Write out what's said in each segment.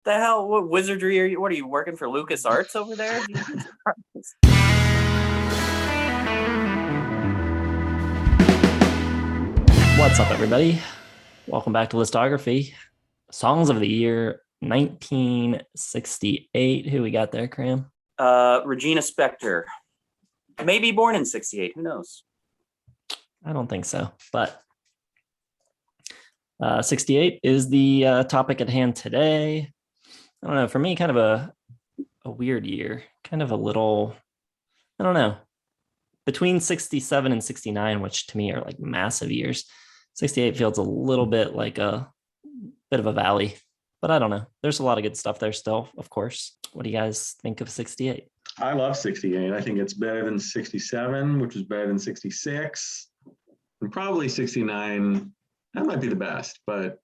The hell? What wizardry are you? What are you working for Lucas Arts over there? What's up, everybody? Welcome back to Listography. Songs of the Year 1968. Who we got there, Cram? Regina Spektor. Maybe born in 68. Who knows? I don't think so. But 68 is the topic at hand today. I don't know. For me, kind of a weird year. Kind of a little, I don't know. Between 67 and 69, which to me are like massive years. 68 feels a little bit like a bit of a valley, but I don't know. There's a lot of good stuff there still, of course. What do you guys think of 68? I love 68. I think it's better than 67, which was better than 66. And probably 69, that might be the best, but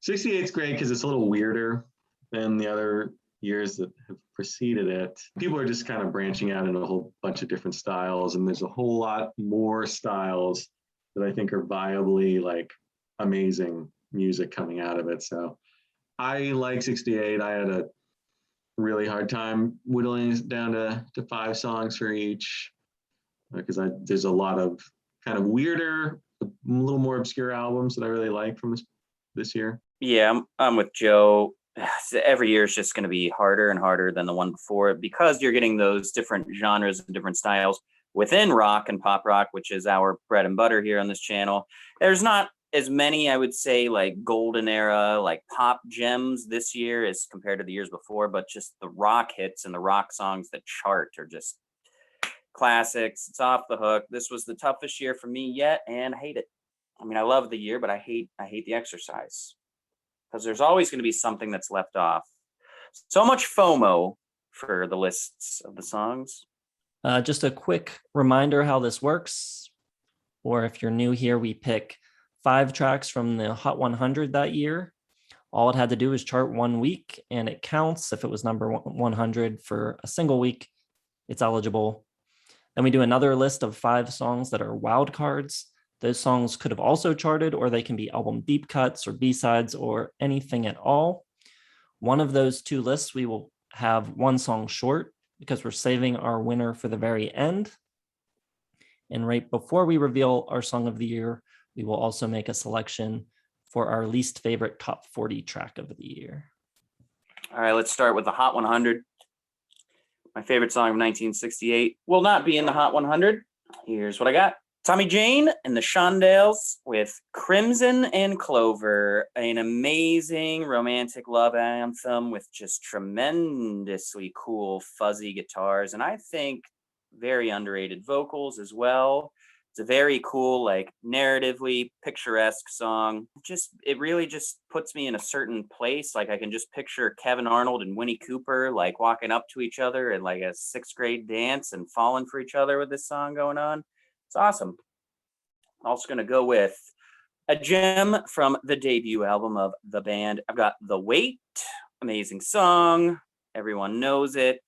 68 is great because it's a little weirder than the other years that have preceded it. People are just kind of branching out into a whole bunch of different styles, and there's a whole lot more styles that I think are viably like amazing music coming out of it. So I like 68. I had a really hard time whittling it down to 5 songs for each because there's a lot of kind of weirder, a little more obscure albums that I really like from this year. Yeah, I'm with Joe. Every year is just going to be harder and harder than the one before because you're getting those different genres and different styles within rock and pop rock, which is our bread and butter here on this channel. There's not as many, I would say, like golden era, like pop gems this year as compared to the years before, but just the rock hits and the rock songs that chart are just classics. It's off the hook. This was the toughest year for me yet, and I hate it. I mean, I love the year, but I hate the exercise because there's always going to be something that's left off. So much FOMO for the lists of the songs. Just a quick reminder how this works, or if you're new here, we pick 5 tracks from the Hot 100 that year. All it had to do is chart 1 week, and it counts. If it was number 100 for a single week, it's eligible. Then we do another list of 5 songs that are wild cards. Those songs could have also charted, or they can be album deep cuts or B-sides or anything at all. One of those 2 lists, we will have 1 song short because we're saving our winner for the very end. And right before we reveal our song of the year, we will also make a selection for our least favorite top 40 track of the year. All right, let's start with the Hot 100. My favorite song of 1968 will not be in the Hot 100. Here's what I got. Tommy Jane and the Shondells with Crimson and Clover, an amazing romantic love anthem with just tremendously cool fuzzy guitars, and I think very underrated vocals as well. It's a very cool, like narratively picturesque song. It really just puts me in a certain place. Like I can just picture Kevin Arnold and Winnie Cooper like walking up to each other in like a 6th grade dance and falling for each other with this song going on. It's awesome. I'm also going to go with a gem from the debut album of the band. I've got The Wait, amazing song. Everyone knows it.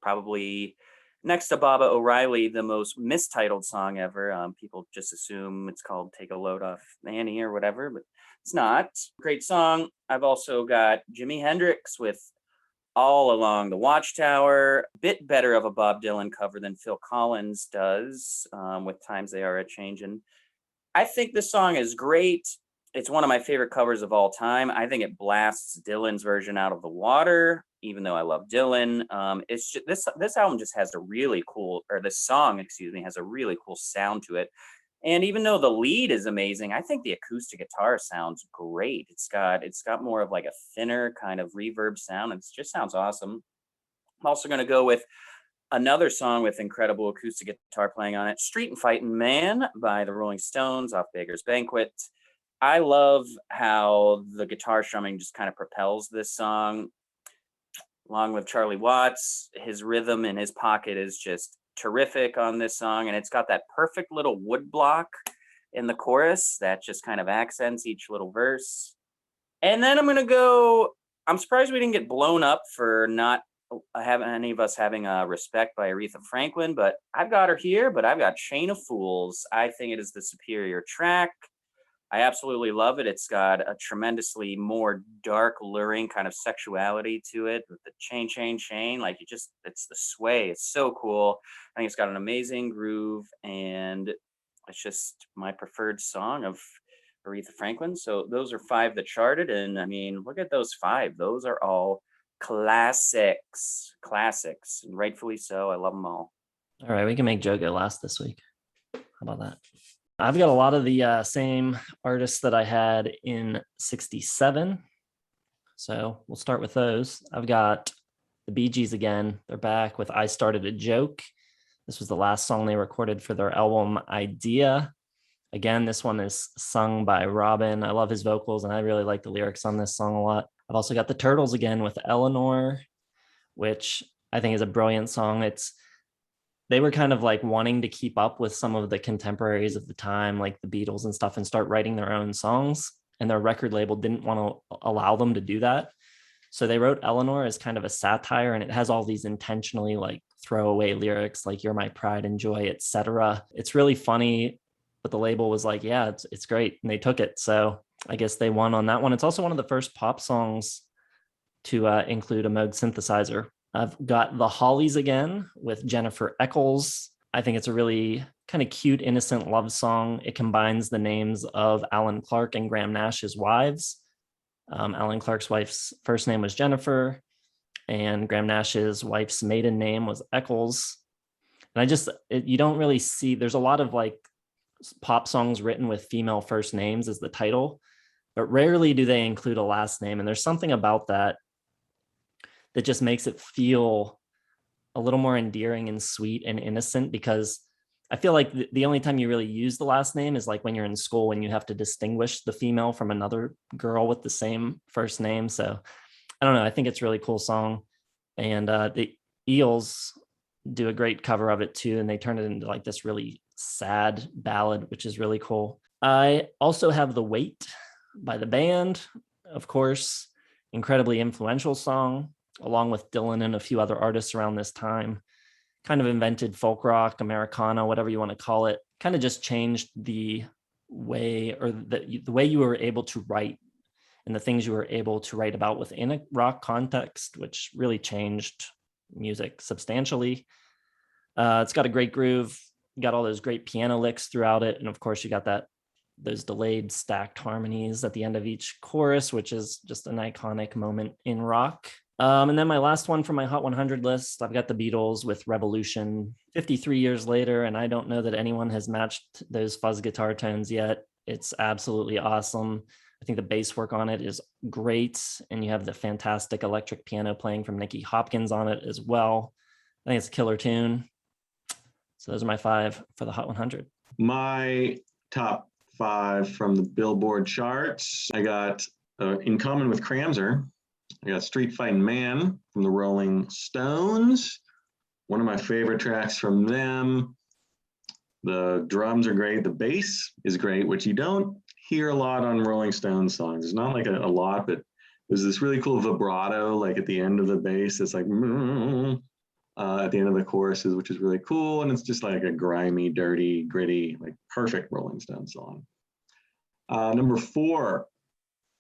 Probably next to Baba O'Reilly, the most mistitled song ever. People just assume it's called Take a Load Off Annie or whatever, but it's not. Great song. I've also got Jimi Hendrix with All Along the Watchtower, a bit better of a Bob Dylan cover than Phil Collins does with Times They Are A-Changin'. I think this song is great. It's one of my favorite covers of all time. I think it blasts Dylan's version out of the water, even though I love Dylan. It's just, this album just has a really cool, or this song, excuse me, has a really cool sound to it. And even though the lead is amazing, I think the acoustic guitar sounds great. It's got more of like a thinner kind of reverb sound. It just sounds awesome. I'm also going to go with another song with incredible acoustic guitar playing on it, Street and Fightin' Man by the Rolling Stones off Baker's Banquet. I love how the guitar strumming just kind of propels this song. Along with Charlie Watts, his rhythm in his pocket is just terrific on this song, and it's got that perfect little wood block in the chorus that just kind of accents each little verse. And then I'm surprised we didn't get blown up for not having any of us having Respect by Aretha Franklin, but I've got her here. But I've got Chain of Fools. I think it is the superior track. I absolutely love it. It's got a tremendously more dark, luring kind of sexuality to it with the chain, chain, chain. Like it's the sway. It's so cool. I think it's got an amazing groove, and it's just my preferred song of Aretha Franklin. So those are five that charted. And I mean, look at those five. Those are all classics, and rightfully so. I love them all. All right, we can make Joe go last this week. How about that? I've got a lot of the same artists that I had in 67. So we'll start with those. I've got the Bee Gees again. They're back with I Started a Joke. This was the last song they recorded for their album Idea. Again, this one is sung by Robin. I love his vocals, and I really like the lyrics on this song a lot. I've also got the Turtles again with Eleanor, which I think is a brilliant song. They were kind of like wanting to keep up with some of the contemporaries of the time, like the Beatles and stuff, and start writing their own songs. And their record label didn't want to allow them to do that. So they wrote Eleanor as kind of a satire, and it has all these intentionally like throwaway lyrics, like "You're my pride and joy," etc. It's really funny, but the label was like, "Yeah, it's great," and they took it. So I guess they won on that one. It's also one of the first pop songs to include a Moog synthesizer. I've got the Hollies again with Jennifer Eccles. I think it's a really kind of cute, innocent love song. It combines the names of Alan Clark and Graham Nash's wives. Alan Clark's wife's first name was Jennifer, and Graham Nash's wife's maiden name was Eccles. And you don't really see, there's a lot of like pop songs written with female first names as the title, but rarely do they include a last name. And there's something about that just makes it feel a little more endearing and sweet and innocent, because I feel like the only time you really use the last name is like when you're in school, when you have to distinguish the female from another girl with the same first name. So I don't know. I think it's a really cool song. And the Eels do a great cover of it too. And they turn it into like this really sad ballad, which is really cool. I also have The Weight by the band, of course, incredibly influential song, along with Dylan and a few other artists around this time. Kind of invented folk rock, Americana, whatever you want to call it. Kind of just changed the way, or the way you were able to write and the things you were able to write about within a rock context, which really changed music substantially. It's got a great groove, got all those great piano licks throughout it, and of course you got those delayed stacked harmonies at the end of each chorus, which is just an iconic moment in rock. And then my last one from my Hot 100 list, I've got the Beatles with Revolution. 53 years later, and I don't know that anyone has matched those fuzz guitar tones yet. It's absolutely awesome. I think the bass work on it is great, and you have the fantastic electric piano playing from Nicky Hopkins on it as well. I think it's a killer tune. So those are my five for the Hot 100. My top five from the Billboard charts, I got in common with Cramser, I got Street Fighting Man from the Rolling Stones. One of my favorite tracks from them. The drums are great. The bass is great, which you don't hear a lot on Rolling Stones songs. It's not like a lot, but there's this really cool vibrato, like at the end of the bass. It's like at the end of the choruses, which is really cool. And it's just like a grimy, dirty, gritty, like perfect Rolling Stones song. Number 4,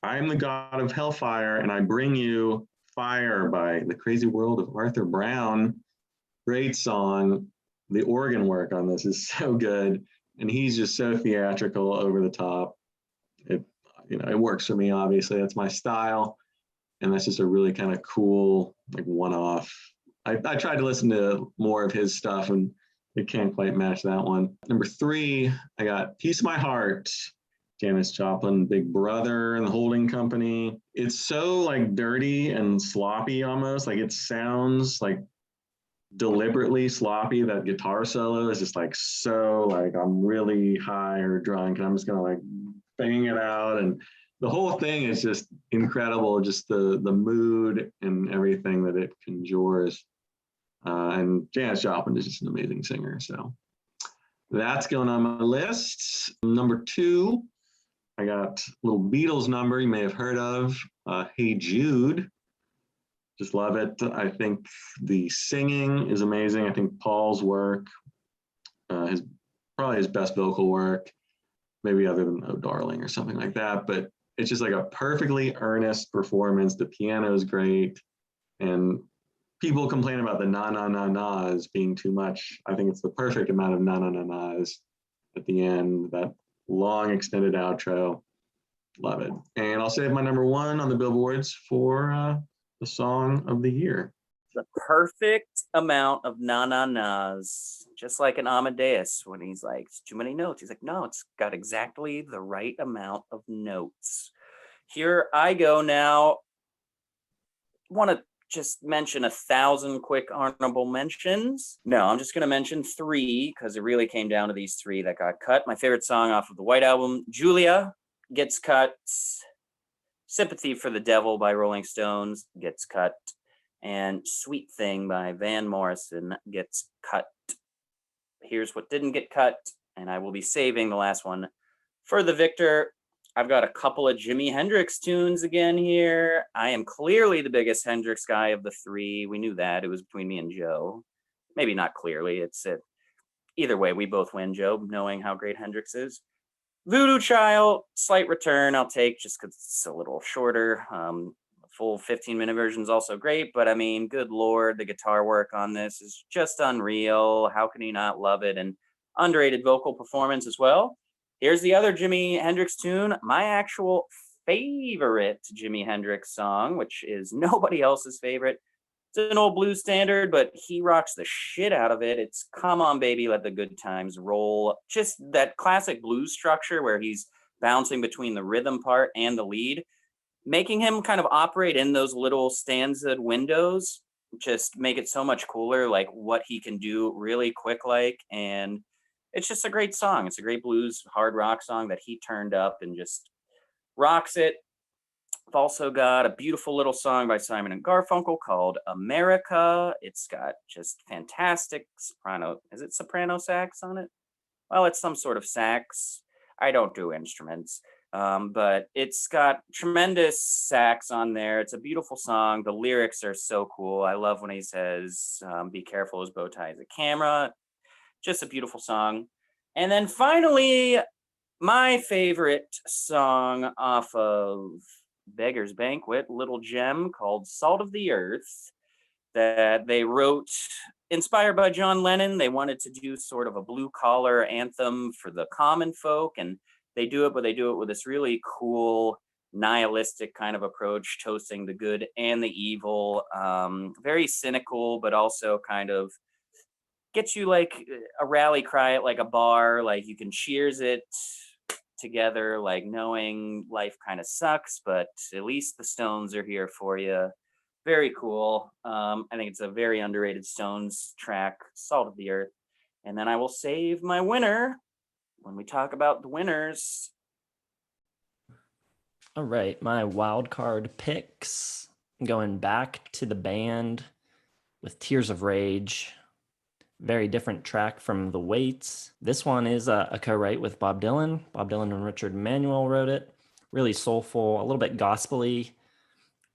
I Am the God of Hellfire, and I Bring You Fire by The Crazy World of Arthur Brown. Great song. The organ work on this is so good, and he's just so theatrical, over the top. It works for me, obviously. That's my style, and that's just a really kind of cool, like, one-off. I tried to listen to more of his stuff, and it can't quite match that one. Number 3, I got Piece of My Heart, Janis Joplin, Big Brother, and the Holding Company. It's so like dirty and sloppy almost. Like it sounds like deliberately sloppy. That guitar solo is just like so like I'm really high or drunk and I'm just gonna like bang it out. And the whole thing is just incredible. Just the mood and everything that it conjures. And Janis Joplin is just an amazing singer. So that's going on my list. Number 2. I got a little Beatles number you may have heard of, Hey Jude. Just love it. I think the singing is amazing. I think Paul's work, probably his best vocal work. maybe other than Oh Darling or something like that. But it's just like a perfectly earnest performance. The piano is great. And people complain about the na na na na's being too much. I think it's the perfect amount of na na na na's at the end, that long extended outro. Love it. And I'll save my number one on the billboards for the song of the year. The perfect amount of na na na's, just like an Amadeus when he's like, it's too many notes. He's like, no, it's got exactly the right amount of notes. Here I go now. Want to just mention 1,000 quick honorable mentions? No, I'm just going to mention 3 because it really came down to these 3 that got cut. My favorite song off of the White Album, Julia, gets cut. Sympathy for the Devil by Rolling Stones gets cut. And Sweet Thing by Van Morrison gets cut. Here's what didn't get cut, and I will be saving the last one for the victor. I've got a couple of Jimi Hendrix tunes again here. I am clearly the biggest Hendrix guy of the 3. We knew that. It was between me and Joe. Maybe not clearly. It's it. Either way, we both win, Joe, knowing how great Hendrix is. Voodoo Child, slight return, I'll take just because it's a little shorter. Full 15-minute version is also great, but I mean, good Lord, the guitar work on this is just unreal. How can you not love it? And underrated vocal performance as well. Here's the other Jimi Hendrix tune, my actual favorite Jimi Hendrix song, which is nobody else's favorite. It's an old blues standard, but he rocks the shit out of it. It's Come On Baby, Let the Good Times Roll. Just that classic blues structure where he's bouncing between the rhythm part and the lead. Making him kind of operate in those little stanza windows just make it so much cooler, like what he can do really quick like. And it's just a great song. It's a great blues hard rock song that he turned up and just rocks it. I've also got a beautiful little song by Simon and Garfunkel called America. It's got just fantastic soprano. Is it soprano sax on it? Well, it's some sort of sax. I don't do instruments. But it's got tremendous sax on there. It's a beautiful song. The lyrics are so cool. I love when he says, be careful, his bow tie is a camera. Just a beautiful song. And then finally, my favorite song off of Beggar's Banquet, little gem called Salt of the Earth, that they wrote, inspired by John Lennon. They wanted to do sort of a blue collar anthem for the common folk, and they do it, but they do it with this really cool nihilistic kind of approach, toasting the good and the evil. Very cynical, but also kind of gets you like a rally cry at like a bar, like you can cheers it together, like knowing life kind of sucks, but at least the Stones are here for you. Very cool. I think it's a very underrated Stones track, Salt of the Earth. And then I will save my winner when we talk about the winners. All right, my wild card picks, going back to the band with Tears of Rage. Very different track from The Waits. This one is a co-write with Bob Dylan. Bob Dylan and Richard Manuel wrote it. Really soulful, a little bit gospel-y.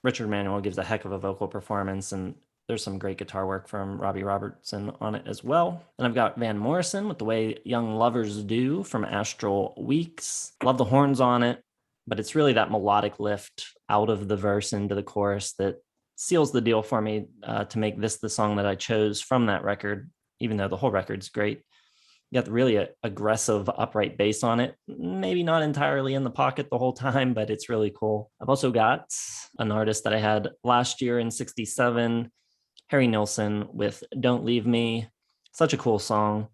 Richard Manuel gives a heck of a vocal performance, and there's some great guitar work from Robbie Robertson on it as well. And I've got Van Morrison with The Way Young Lovers Do from Astral Weeks. Love the horns on it, but it's really that melodic lift out of the verse into the chorus that seals the deal for me to make this the song that I chose from that record, even though the whole record's great. You got really a aggressive upright bass on it. Maybe not entirely in the pocket the whole time, but it's really cool. I've also got an artist that I had last year in 67, Harry Nilsson with Don't Leave Me. Such a cool song.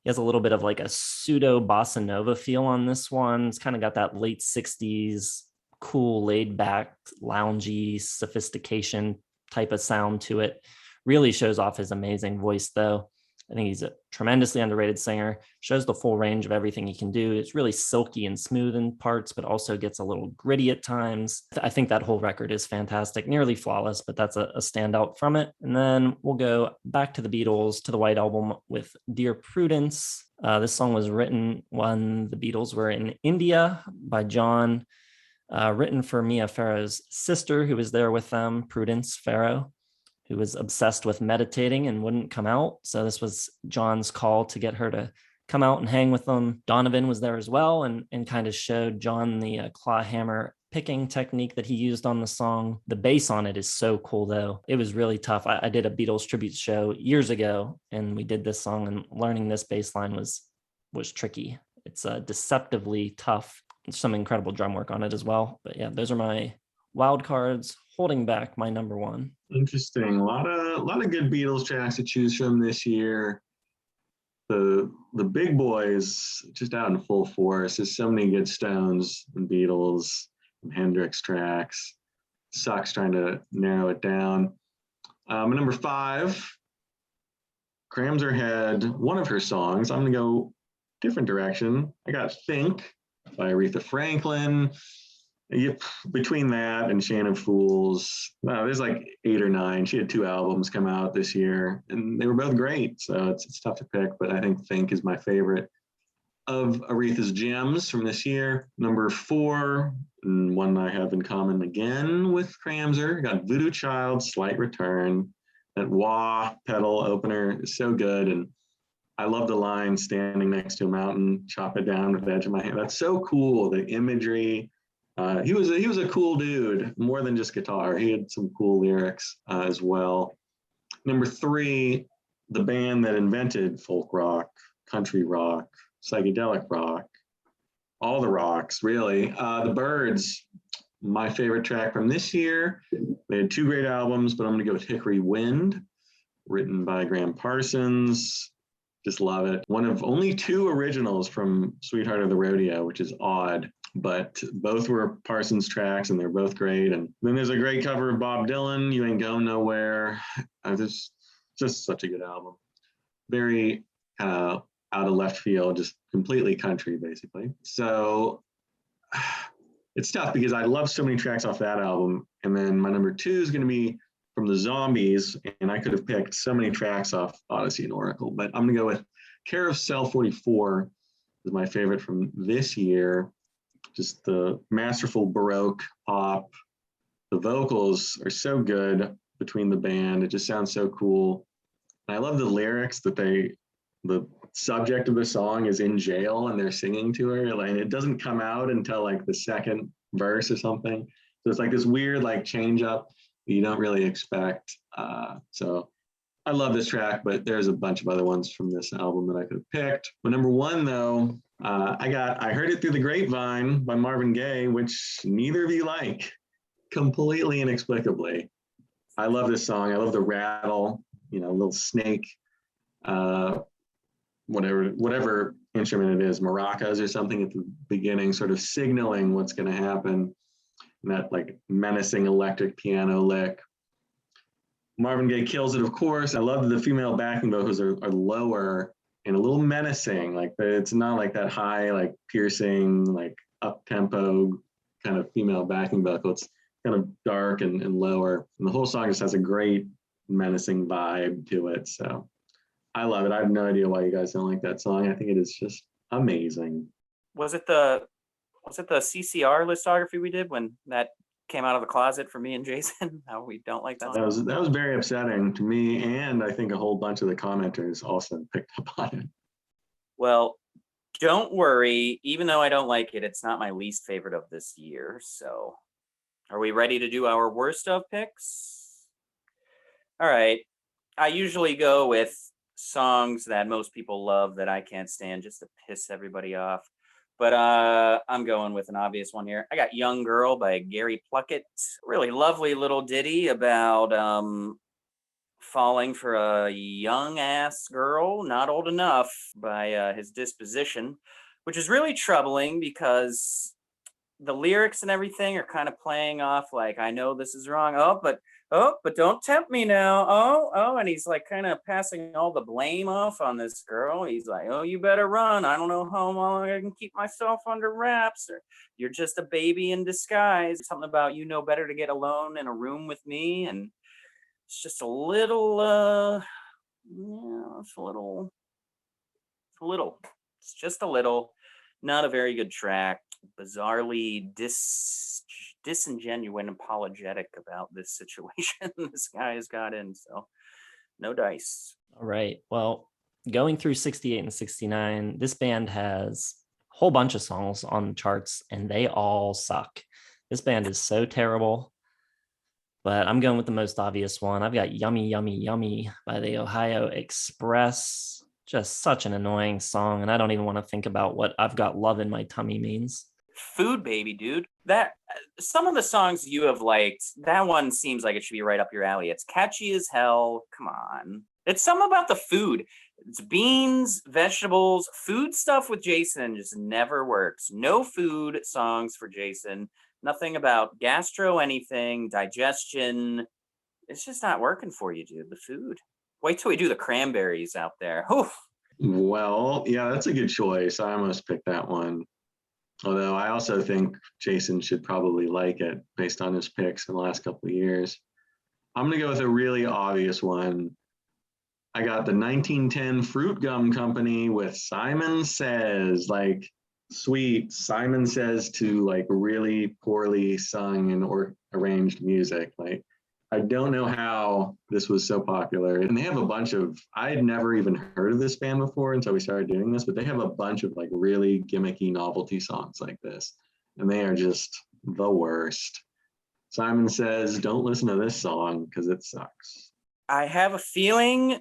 He has a little bit of like a pseudo bossa nova feel on this one. It's kind of got that late 60s cool, laid back, loungy sophistication type of sound to it. Really shows off his amazing voice though. I think he's a tremendously underrated singer, shows the full range of everything he can do. It's really silky and smooth in parts, but also gets a little gritty at times. I think that whole record is fantastic, nearly flawless, but that's a standout from it. And then we'll go back to the Beatles, to the White Album with Dear Prudence. This song was written when the Beatles were in India by John, written for Mia Farrow's sister, who was there with them, Prudence Farrow, who was obsessed with meditating and wouldn't come out. So this was John's call to get her to come out and hang with them. Donovan was there as well and kind of showed John the claw hammer picking technique that he used on the song. The bass on it is so cool, though. It was really tough. I did a Beatles tribute show years ago, and we did this song, and learning this bass line was tricky. It's deceptively tough. Some incredible drum work on it as well. But yeah, those are my wild cards, holding back my number one. Interesting. A lot of good Beatles tracks to choose from this year. The big boys just out in full force. There's so many good Stones and Beatles and Hendrix tracks. Sucks trying to narrow it down. Number 5, Cramser had one of her songs. I'm gonna go different direction. I got Think by Aretha Franklin. Yep, between that and Chain of Fools, wow, there's like 8 or 9. She had 2 albums come out this year, and they were both great. So it's tough to pick, but I think Think is my favorite of Aretha's gems from this year. Number 4, and one I have in common again with Cramser, got Voodoo Child, Slight Return. That wah pedal opener is so good, and I love the line, standing next to a mountain, chop it down with the edge of my hand. That's so cool, the imagery. He was a cool dude, more than just guitar. He had some cool lyrics as well. Number 3, the band that invented folk rock, country rock, psychedelic rock, all the rocks, really. The Byrds, my favorite track from this year. They had 2 great albums, but I'm going to go with Hickory Wind, written by Graham Parsons. Just love it. One of only 2 originals from Sweetheart of the Rodeo, which is odd, but both were Parsons tracks and they're both great. And then there's a great cover of Bob Dylan, You Ain't Going Nowhere. This just such a good album. Very out of left field, just completely country, basically. So it's tough because I love so many tracks off that album. And then my number 2 is going to be from the Zombies, and I could have picked so many tracks off Odyssey and Oracle, but I'm going to go with Care of Cell 44 is my favorite from this year. Just the masterful Baroque pop. The vocals are so good between the band. It just sounds so cool. And I love the lyrics that the subject of the song is in jail and they're singing to her. Like, it doesn't come out until like the second verse or something. So it's like this weird like change up that you don't really expect. So I love this track, but there's a bunch of other ones from this album that I could have picked. But number 1 though, I Heard It Through the Grapevine by Marvin Gaye, which neither of you like, completely inexplicably. I love this song. I love the rattle, little snake, whatever instrument it is, maracas or something at the beginning, sort of signaling what's going to happen. And that like menacing electric piano lick. Marvin Gaye kills it, of course. I love that the female backing vocals are lower and a little menacing. Like it's not like that high, like piercing, like up tempo kind of female backing vocal. It's kind of dark and lower. And the whole song just has a great menacing vibe to it. So I love it. I have no idea why you guys don't like that song. I think it is just amazing. Was it the CCR listography we did when that came out of the closet for me and Jason? How we don't like that song? That was very upsetting to me, and I think a whole bunch of the commenters also picked up on it. Well, don't worry. Even though I don't like it, it's not my least favorite of this year. So are we ready to do our worst of picks? All right. I usually go with songs that most people love that I can't stand just to piss everybody off. But I'm going with an obvious one here. I got Young Girl by Gary Pluckett. Really lovely little ditty about falling for a young ass girl, not old enough, by his disposition, which is really troubling because the lyrics and everything are kind of playing off like, I know this is wrong. But don't tempt me now. And he's like kind of passing all the blame off on this girl. He's like, oh, you better run. I don't know how long I can keep myself under wraps. Or you're just a baby in disguise. Something about you know better to get alone in a room with me. And it's just a little, it's just a little, not a very good track. Bizarrely disingenuous and apologetic about this situation this guy has got in. So no dice. All right. Well, going through 68 and 69, this band has a whole bunch of songs on the charts and they all suck. This band is so terrible, but I'm going with the most obvious one. I've got Yummy, Yummy, Yummy by the Ohio Express. Just such an annoying song. And I don't even want to think about what I've got love in my tummy means. Food Baby, dude. That some of the songs you have liked, that one seems like it should be right up your alley. It's catchy as hell. Come on. It's something about the food. It's beans, vegetables, food stuff with Jason just never works. No food songs for Jason. Nothing about gastro anything, digestion. It's just not working for you, dude. The food. Wait till we do the cranberries out there. Oof. Well, yeah, that's a good choice. I almost picked that one. Although I also think Jason should probably like it based on his picks in the last couple of years. I'm going to go with a really obvious one. I got the 1910 Fruit Gum Company with Simon Says, like sweet Simon Says to like really poorly sung and or arranged music. Like, I don't know how this was so popular. And they have a bunch of, I had never even heard of this band before until we started doing this, but they have a bunch of like really gimmicky novelty songs like this. And they are just the worst. Simon Says, don't listen to this song because it sucks. I have a feeling,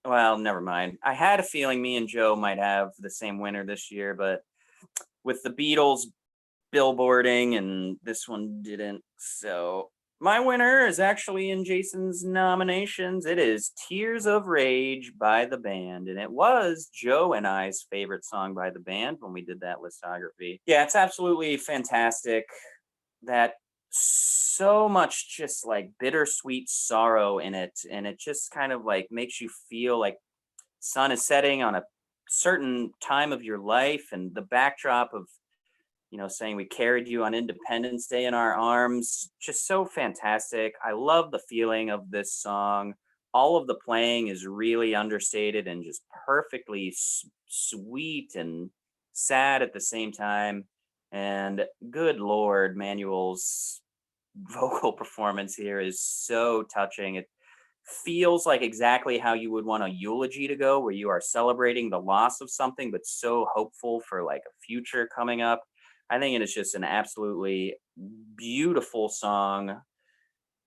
well, never mind. I had a feeling me and Joe might have the same winner this year, but with the Beatles billboarding and this one didn't. So my winner is actually in Jason's nominations. It is Tears of Rage by the band. And it was Joe and I's favorite song by the band when we did that listography. Yeah, it's absolutely fantastic. That so much just like bittersweet sorrow in it. And it just kind of like makes you feel like sun is setting on a certain time of your life, and the backdrop of, you know, saying we carried you on Independence Day in our arms. Just so fantastic. I love the feeling of this song. All of the playing is really understated and just perfectly sweet and sad at the same time. And good Lord, Manuel's vocal performance here is so touching. It feels like exactly how you would want a eulogy to go, where you are celebrating the loss of something, but so hopeful for like a future coming up. I think it is just an absolutely beautiful song,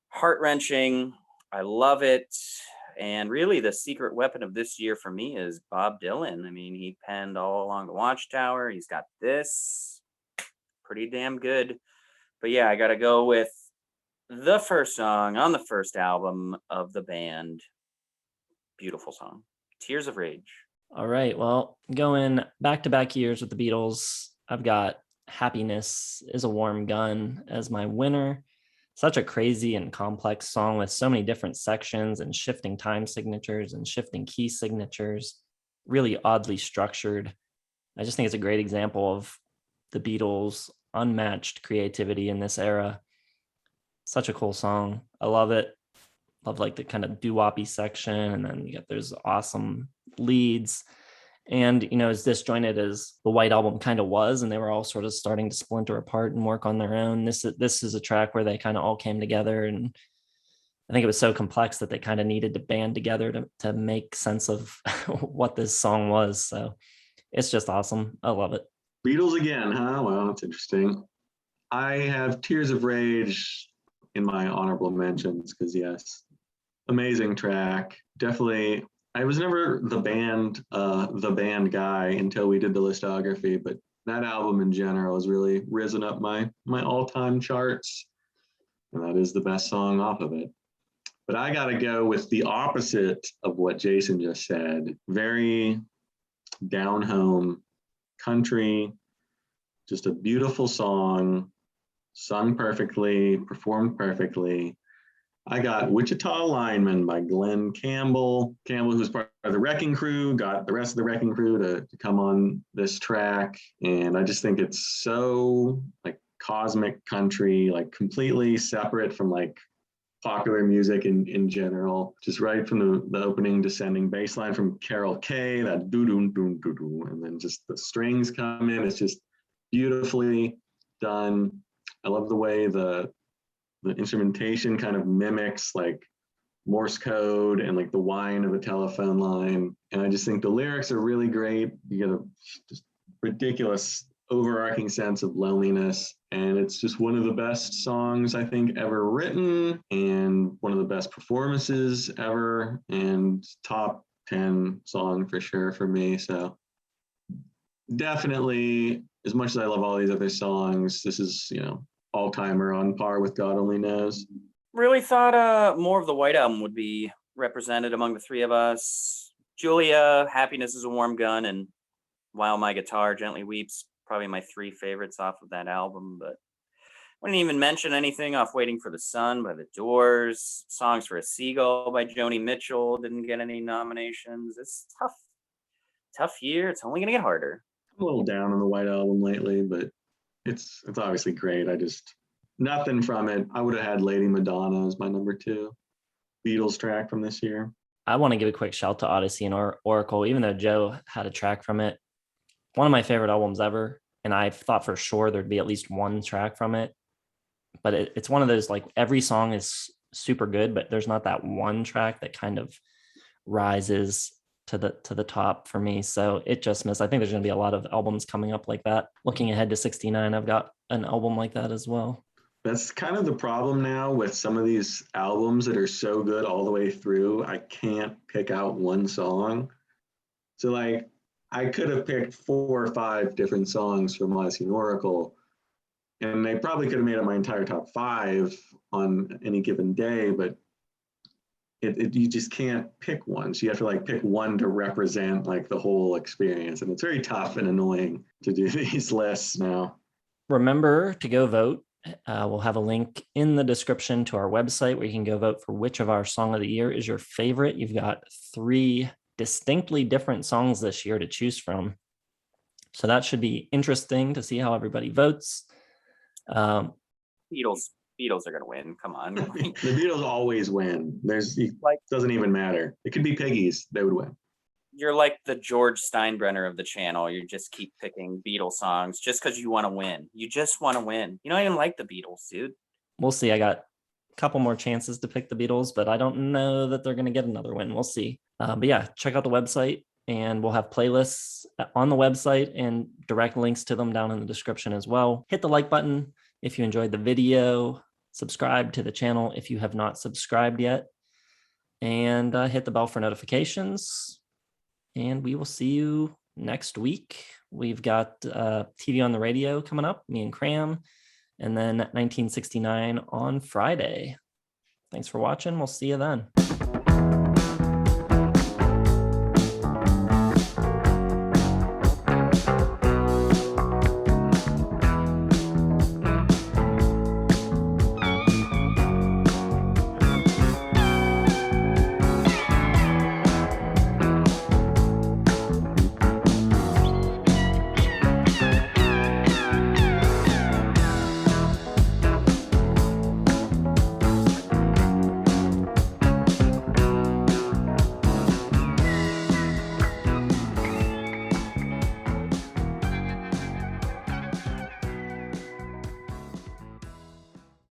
heart-wrenching. I love it. And really the secret weapon of this year for me is Bob Dylan. I mean, he penned All Along the Watchtower. He's got this, pretty damn good. But yeah, I got to go with the first song on the first album of the band. Beautiful song, Tears of Rage. All right, well, going back-to-back years with the Beatles, I've got Happiness is a Warm Gun as my winner. Such a crazy and complex song with so many different sections and shifting time signatures and shifting key signatures, really oddly structured. I just think it's a great example of the Beatles' unmatched creativity in this era. Such a cool song. I love it. Love like the kind of doo-woppy section, and then you get those awesome leads. And, you know, as disjointed as the White Album kind of was, and they were all sort of starting to splinter apart and work on their own, this is a track where they kind of all came together. And I think it was so complex that they kind of needed to band together to make sense of what this song was. So it's just awesome. I love it. Beatles again, huh? Well, that's interesting. I have Tears of Rage in my honorable mentions because, yes, amazing track. Definitely. I was never the band guy until we did the listography, but that album in general has really risen up my all-time charts, and that is the best song off of it. But I got to go with the opposite of what Jason just said. Very down home country, just a beautiful song, sung perfectly, performed perfectly. I got Wichita Lineman by Glenn Campbell. Campbell, who's part of the Wrecking Crew, got the rest of the Wrecking Crew to come on this track. And I just think it's so like cosmic country, like completely separate from like popular music in general. Just right from the opening descending bass line from Carol Kay, that doo-doo-doo-doo-doo, and then just the strings come in. It's just beautifully done. I love the way the instrumentation kind of mimics like Morse code and like the whine of a telephone line. And I just think the lyrics are really great. You get a just ridiculous overarching sense of loneliness. And it's just one of the best songs I think ever written, and one of the best performances ever, and top 10 song for sure for me. So definitely, as much as I love all these other songs, this is, all timer on par with God Only Knows. Really thought more of the White Album would be represented among the three of us. Julia, Happiness is a Warm Gun, and While My Guitar Gently Weeps, probably my three favorites off of that album. But wouldn't even mention anything off Waiting for the Sun by The Doors. Songs for a Seagull by Joni Mitchell didn't get any nominations. It's tough year. It's only gonna get harder. I'm a little down on the White Album lately, but it's obviously great. Nothing from it. I would have had Lady Madonna as my number 2 Beatles track from this year. I want to give a quick shout to Odyssey and Oracle, even though Joe had a track from it. One of my favorite albums ever. And I thought for sure there'd be at least one track from it. But it's one of those, like, every song is super good, but there's not that one track that kind of rises to the top for me. So it just missed. I think there's going to be a lot of albums coming up like that. Looking ahead to 69, I've got an album like that as well. That's kind of the problem now with some of these albums that are so good all the way through. I can't pick out one song. So like, I could have picked 4 or 5 different songs from Odyssey and Oracle, and they probably could have made it my entire top 5 on any given day, but you just can't pick one. So you have to like pick one to represent like the whole experience. And it's very tough and annoying to do these lists now. Remember to go vote. We'll have a link in the description to our website where you can go vote for which of our song of the year is your favorite. You've got 3 distinctly different songs this year to choose from. So that should be interesting to see how everybody votes. Beatles are gonna win. Come on. The Beatles always win. Doesn't even matter. It could be Piggies. They would win. You're like the George Steinbrenner of the channel. You just keep picking Beatles songs just because you want to win. You just want to win. You don't even like the Beatles, dude. We'll see. I got a couple more chances to pick the Beatles, but I don't know that they're going to get another win. We'll see. But yeah, check out the website, and we'll have playlists on the website and direct links to them down in the description as well. Hit the like button if you enjoyed the video. Subscribe to the channel if you have not subscribed yet, and hit the bell for notifications. And we will see you next week. We've got TV on the Radio coming up, me and Cram, and then 1969 on Friday. Thanks for watching. We'll see you then.